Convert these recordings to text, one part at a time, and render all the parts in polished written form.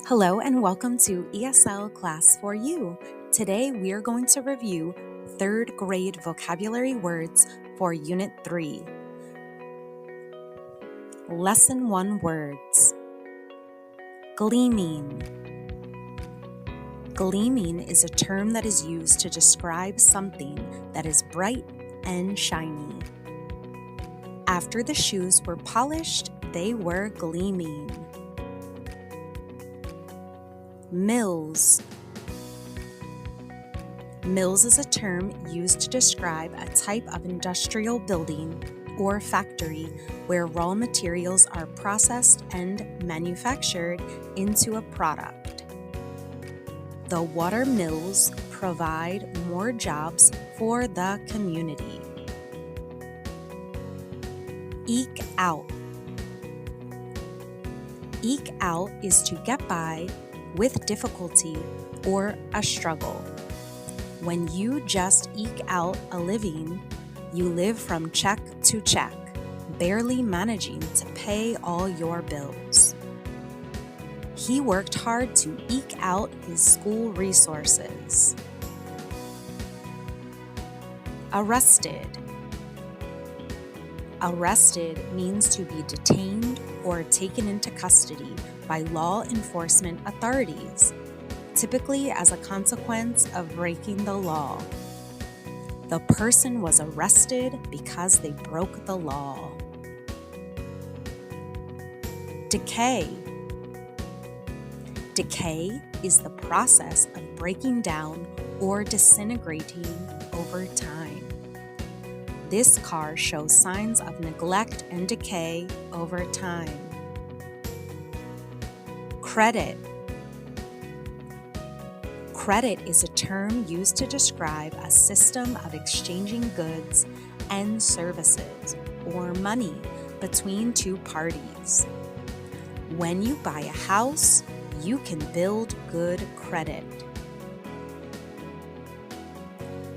Hello and welcome to ESL Class for You. Today we are going to review third grade vocabulary words for Unit 3. Lesson 1 words. Gleaming. Gleaming is a term that is used to describe something that is bright and shiny. After the shoes were polished, they were gleaming. Mills. Mills is a term used to describe a type of industrial building or factory where raw materials are processed and manufactured into a product. The water mills provide more jobs for the community. Eke out. Eke out is to get by with difficulty or a struggle. When you just eke out a living, you live from check to check, barely managing to pay all your bills. He worked hard to eke out his school resources. Arrested. Arrested means to be detained or taken into custody by law enforcement authorities, typically as a consequence of breaking the law. The person was arrested because they broke the law. Decay. Decay is the process of breaking down or disintegrating over time. This car shows signs of neglect and decay over time. Credit. Credit is a term used to describe a system of exchanging goods and services or money between two parties. When you buy a house, you can build good credit.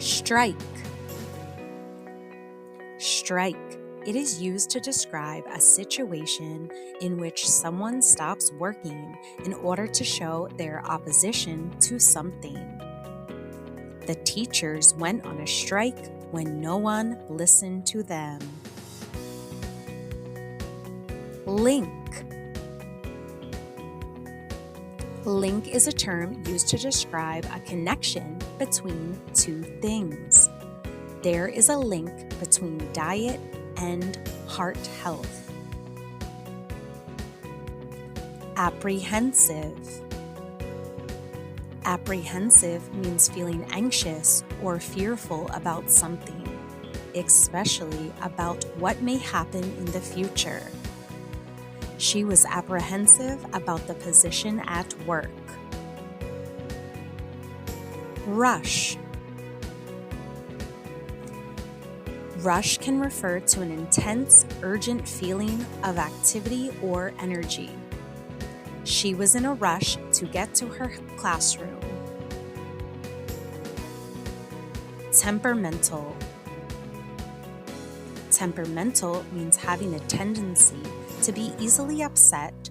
Strike. Strike. It is used to describe a situation in which someone stops working in order to show their opposition to something. The teachers went on a strike when no one listened to them. Link. Link is a term used to describe a connection between two things. There is a link between diet and heart health. Apprehensive. Apprehensive means feeling anxious or fearful about something, especially about what may happen in the future. She was apprehensive about the position at work. Rush. Rush can refer to an intense, urgent feeling of activity or energy. She was in a rush to get to her classroom. Temperamental. Temperamental means having a tendency to be easily upset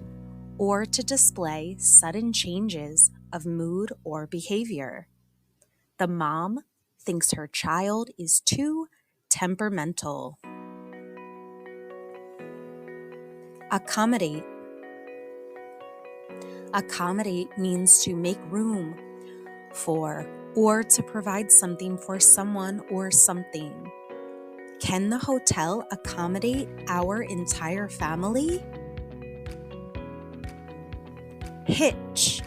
or to display sudden changes of mood or behavior. The mom thinks her child is too temperamental. Accommodate. Accommodate means to make room for or to provide something for someone or something. Can the hotel accommodate our entire family? Hitch.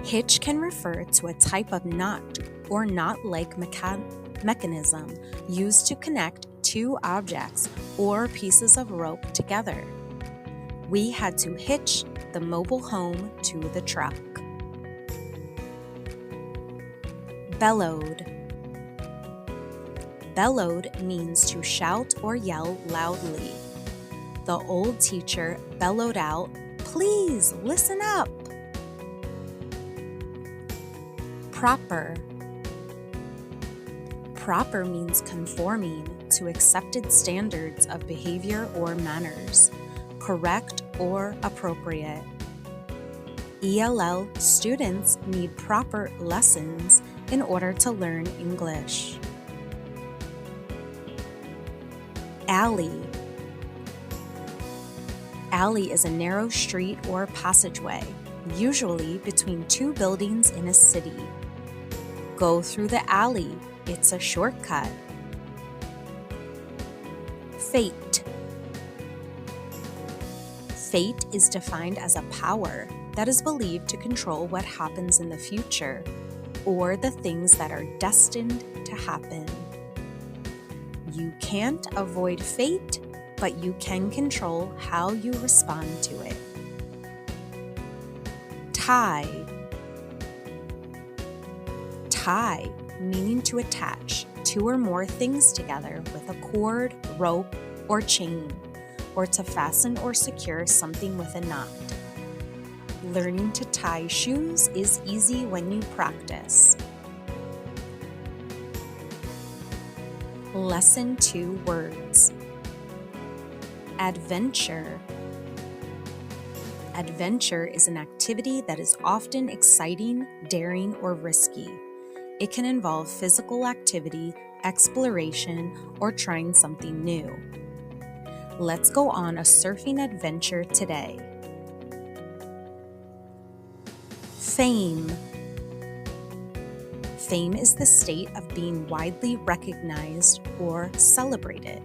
Hitch can refer to a type of knot or knot-like mechanism used to connect two objects or pieces of rope together. We had to hitch the mobile home to the truck. Bellowed. Bellowed means to shout or yell loudly. The old teacher bellowed out, "Please listen up." Proper. Proper means conforming to accepted standards of behavior or manners. Correct or appropriate. ELL students need proper lessons in order to learn English. Alley. Alley is a narrow street or passageway, usually between two buildings in a city. Go through the alley, it's a shortcut. Fate. Fate is defined as a power that is believed to control what happens in the future, or the things that are destined to happen. You can't avoid fate, but you can control how you respond to it. Tie. Tie, meaning to attach two or more things together with a cord, rope, or chain, or to fasten or secure something with a knot. Learning to tie shoes is easy when you practice. Lesson 2 words. Adventure. Adventure is an activity that is often exciting, daring, or risky. It can involve physical activity, exploration, or trying something new. Let's go on a surfing adventure today. Fame. Fame is the state of being widely recognized or celebrated,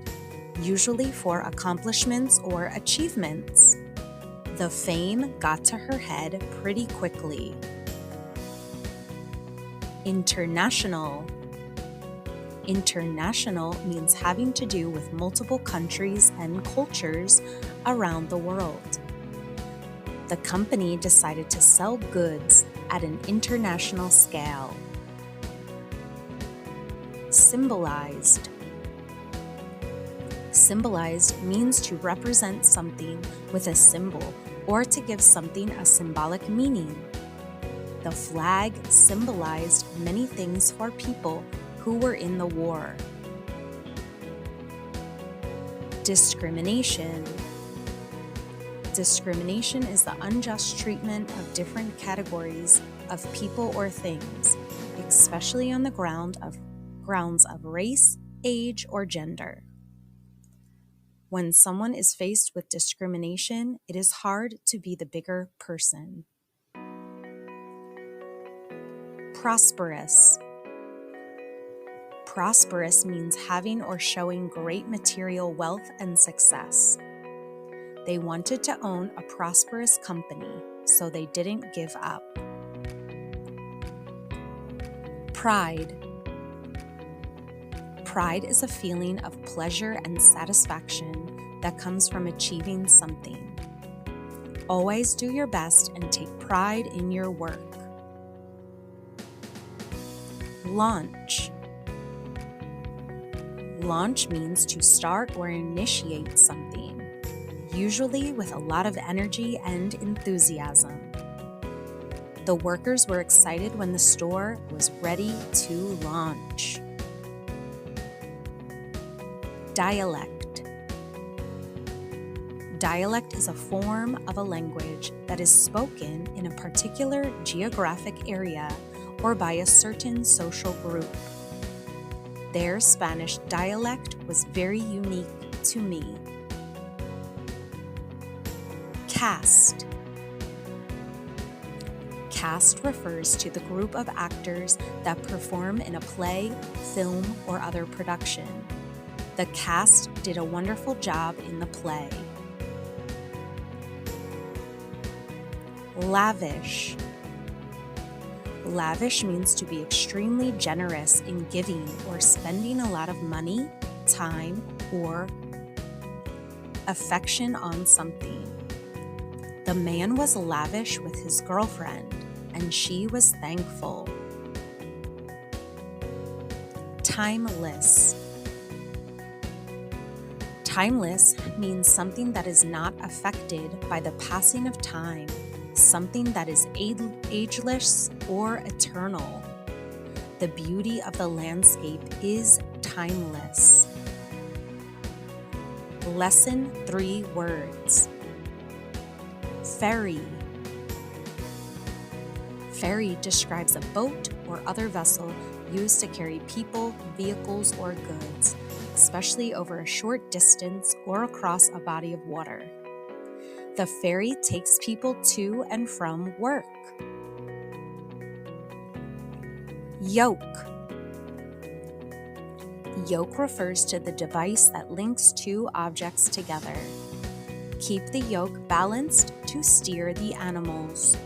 usually for accomplishments or achievements. The fame got to her head pretty quickly. International. International means having to do with multiple countries and cultures around the world. The company decided to sell goods at an international scale. Symbolized. Symbolized means to represent something with a symbol or to give something a symbolic meaning. The flag symbolized many things for people who were in the war. Discrimination. Discrimination is the unjust treatment of different categories of people or things, especially on the grounds of race, age, or gender. When someone is faced with discrimination, it is hard to be the bigger person. Prosperous. Prosperous means having or showing great material wealth and success. They wanted to own a prosperous company, so they didn't give up. Pride. Pride is a feeling of pleasure and satisfaction that comes from achieving something. Always do your best and take pride in your work. Launch. Launch means to start or initiate something, usually with a lot of energy and enthusiasm. The workers were excited when the store was ready to launch. Dialect. Dialect is a form of a language that is spoken in a particular geographic area or by a certain social group. Their Spanish dialect was very unique to me. Cast. Cast refers to the group of actors that perform in a play, film, or other production. The cast did a wonderful job in the play. Lavish. Lavish means to be extremely generous in giving or spending a lot of money, time, or affection on something. The man was lavish with his girlfriend, and she was thankful. Timeless. Timeless means something that is not affected by the passing of time, something that is ageless or eternal. The beauty of the landscape is timeless. Lesson 3 words. Ferry. Ferry describes a boat or other vessel used to carry people, vehicles, or goods, especially over a short distance or across a body of water. The ferry takes people to and from work. Yoke. Yoke refers to the device that links two objects together. Keep the yoke balanced to steer the animals.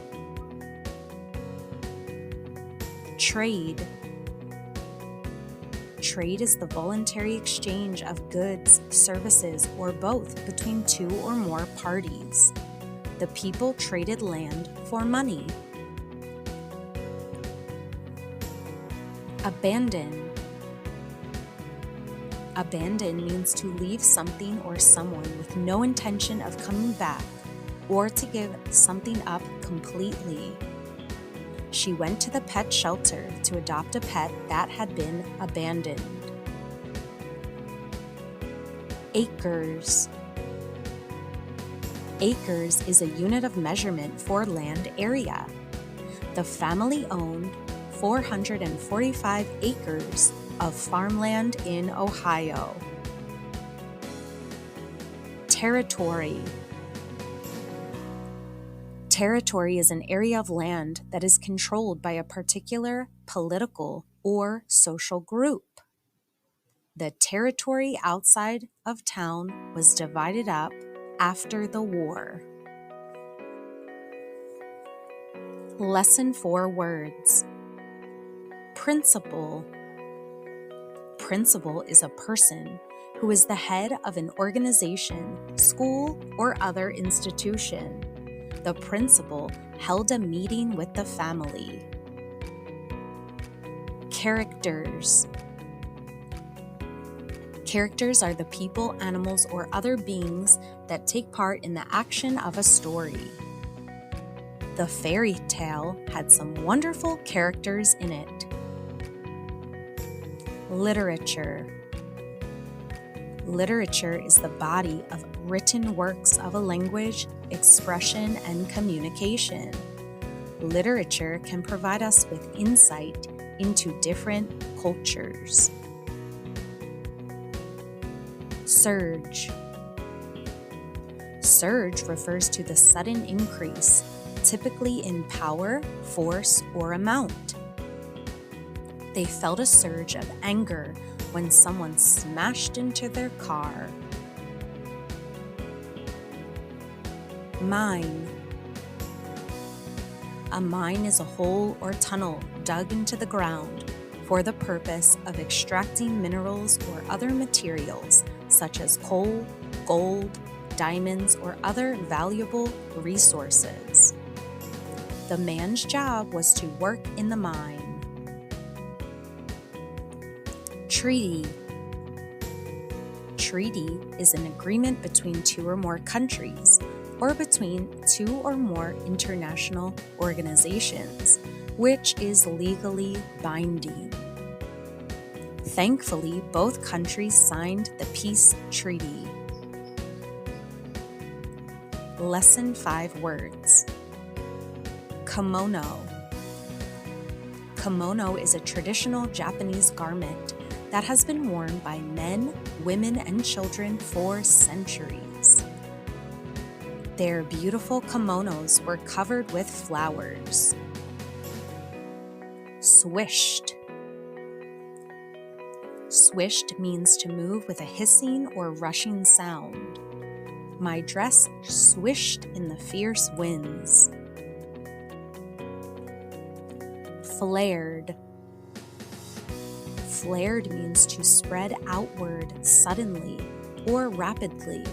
Trade. Trade is the voluntary exchange of goods, services, or both between two or more parties. The people traded land for money. Abandon. Abandon means to leave something or someone with no intention of coming back, or to give something up completely. She went to the pet shelter to adopt a pet that had been abandoned. Acres. Acres is a unit of measurement for land area. The family owned 445 acres of farmland in Ohio. Territory. Territory is an area of land that is controlled by a particular political or social group. The territory outside of town was divided up after the war. Lesson 4 words. Principal. Principal is a person who is the head of an organization, school, or other institution. The principal held a meeting with the family. Characters. Characters are the people, animals, or other beings that take part in the action of a story. The fairy tale had some wonderful characters in it. Literature. Literature is the body of written works of a language, expression, and communication. Literature can provide us with insight into different cultures. Surge. Surge refers to the sudden increase, typically in power, force, or amount. They felt a surge of anger when someone smashed into their car. Mine. A mine is a hole or tunnel dug into the ground for the purpose of extracting minerals or other materials such as coal, gold, diamonds, or other valuable resources. The man's job was to work in the mine. Treaty. Treaty is an agreement between two or more countries, or between two or more international organizations, which is legally binding. Thankfully, both countries signed the peace treaty. Lesson 5 words. Kimono. Kimono is a traditional Japanese garment that has been worn by men, women, and children for centuries. Their beautiful kimonos were covered with flowers. Swished. Swished means to move with a hissing or rushing sound. My dress swished in the fierce winds. Flared. Flared means to spread outward suddenly or rapidly,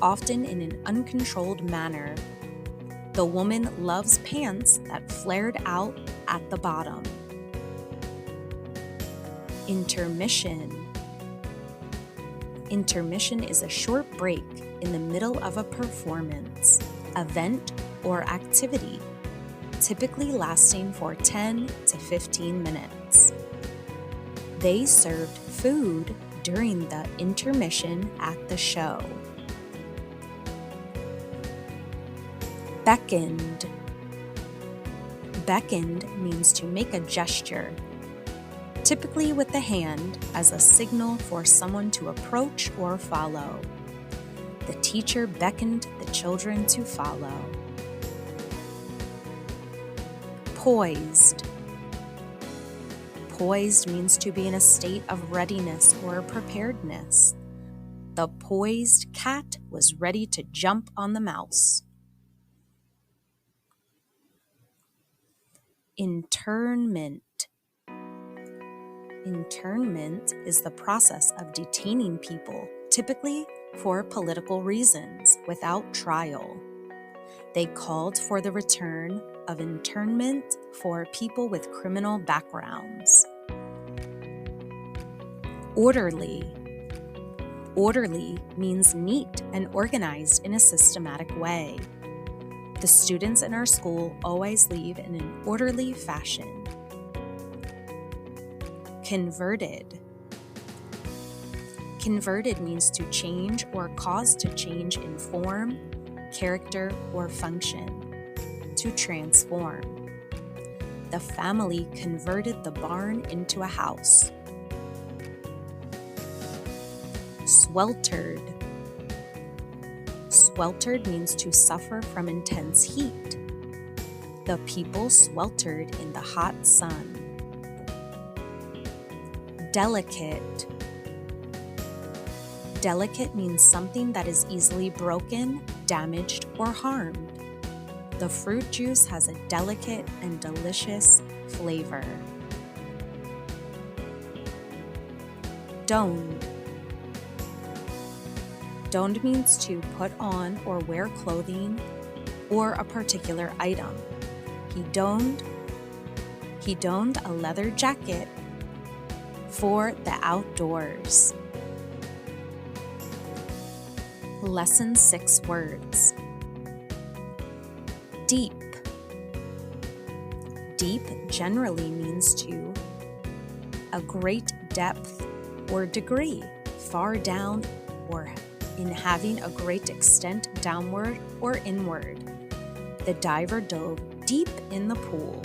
often in an uncontrolled manner. The woman loves pants that flared out at the bottom. Intermission. Intermission is a short break in the middle of a performance, event, or activity, typically lasting for 10 to 15 minutes. They served food during the intermission at the show. Beckoned. Beckoned means to make a gesture, typically with the hand as a signal for someone to approach or follow. The teacher beckoned the children to follow. Poised. Poised means to be in a state of readiness or preparedness. The poised cat was ready to jump on the mouse. Internment. Internment is the process of detaining people, typically for political reasons, without trial. They called for the return of internment for people with criminal backgrounds. Orderly. Orderly means neat and organized in a systematic way. The students in our school always leave in an orderly fashion. Converted. Converted means to change or cause to change in form, character, or function. To transform. The family converted the barn into a house. Sweltered. Sweltered means to suffer from intense heat. The people sweltered in the hot sun. Delicate. Delicate means something that is easily broken, damaged, or harmed. The fruit juice has a delicate and delicious flavor. Donned. Donned means to put on or wear clothing or a particular item. He donned a leather jacket for the outdoors. Lesson 6 words. Deep. Deep generally means to a great depth or degree, far down, or in having a great extent downward or inward. The diver dove deep in the pool.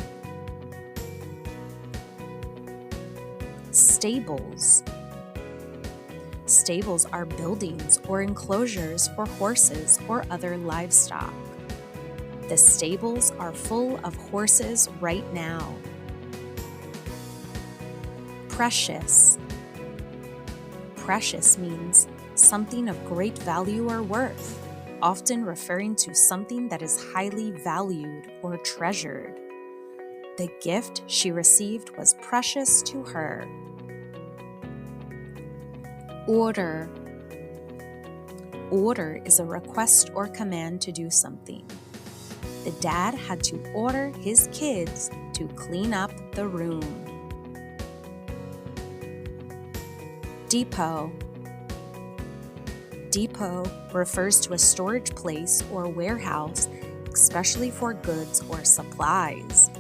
Stables. Stables are buildings or enclosures for horses or other livestock. The stables are full of horses right now. Precious. Precious means something of great value or worth, often referring to something that is highly valued or treasured. The gift she received was precious to her. Order. Order is a request or command to do something. The dad had to order his kids to clean up the room. Depot. Depot refers to a storage place or warehouse, especially for goods or supplies.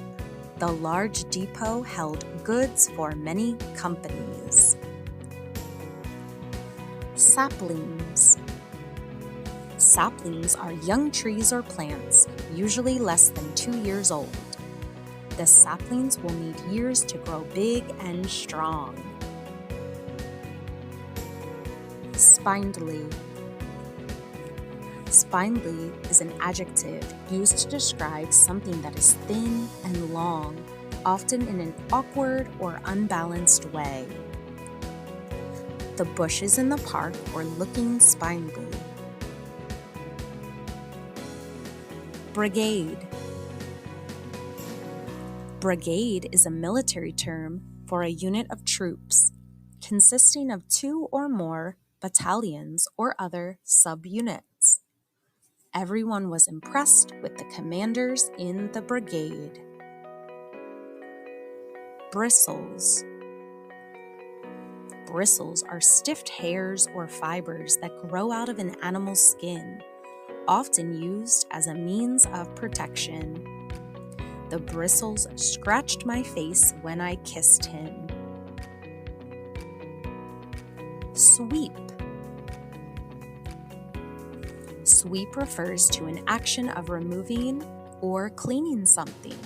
The large depot held goods for many companies. Saplings. Saplings are young trees or plants, usually less than 2 years old. The saplings will need years to grow big and strong. Spindly. Spindly is an adjective used to describe something that is thin and long, often in an awkward or unbalanced way. The bushes in the park were looking spindly. Brigade. Brigade is a military term for a unit of troops, consisting of 2 or more battalions or other subunits. Everyone was impressed with the commanders in the brigade. Bristles. Bristles are stiff hairs or fibers that grow out of an animal's skin, often used as a means of protection. The bristles scratched my face when I kissed him. Sweep. Sweep refers to an action of removing or cleaning something.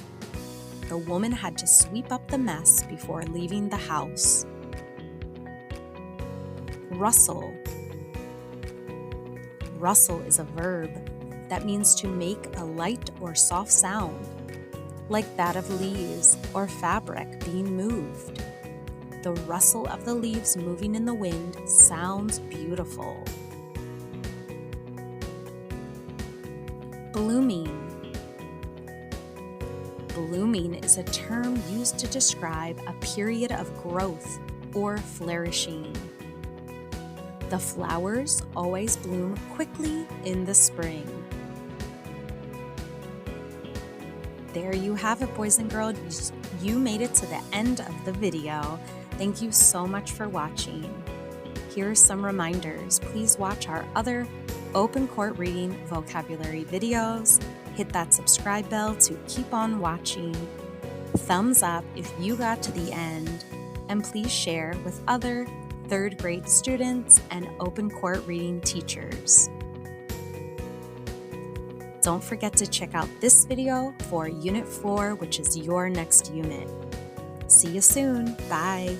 The woman had to sweep up the mess before leaving the house. Rustle. Rustle is a verb that means to make a light or soft sound, like that of leaves or fabric being moved. The rustle of the leaves moving in the wind sounds beautiful. Blooming. Blooming is a term used to describe a period of growth or flourishing. The flowers always bloom quickly in the spring. There you have it, boys and girls. You made it to the end of the video. Thank you so much for watching. Here are some reminders. Please watch our other open court reading vocabulary videos. Hit that subscribe bell to keep on watching. Thumbs up if you got to the end. And please share with other third grade students and open court reading teachers. Don't forget to check out this video for Unit 4, which is your next unit. See you soon. Bye.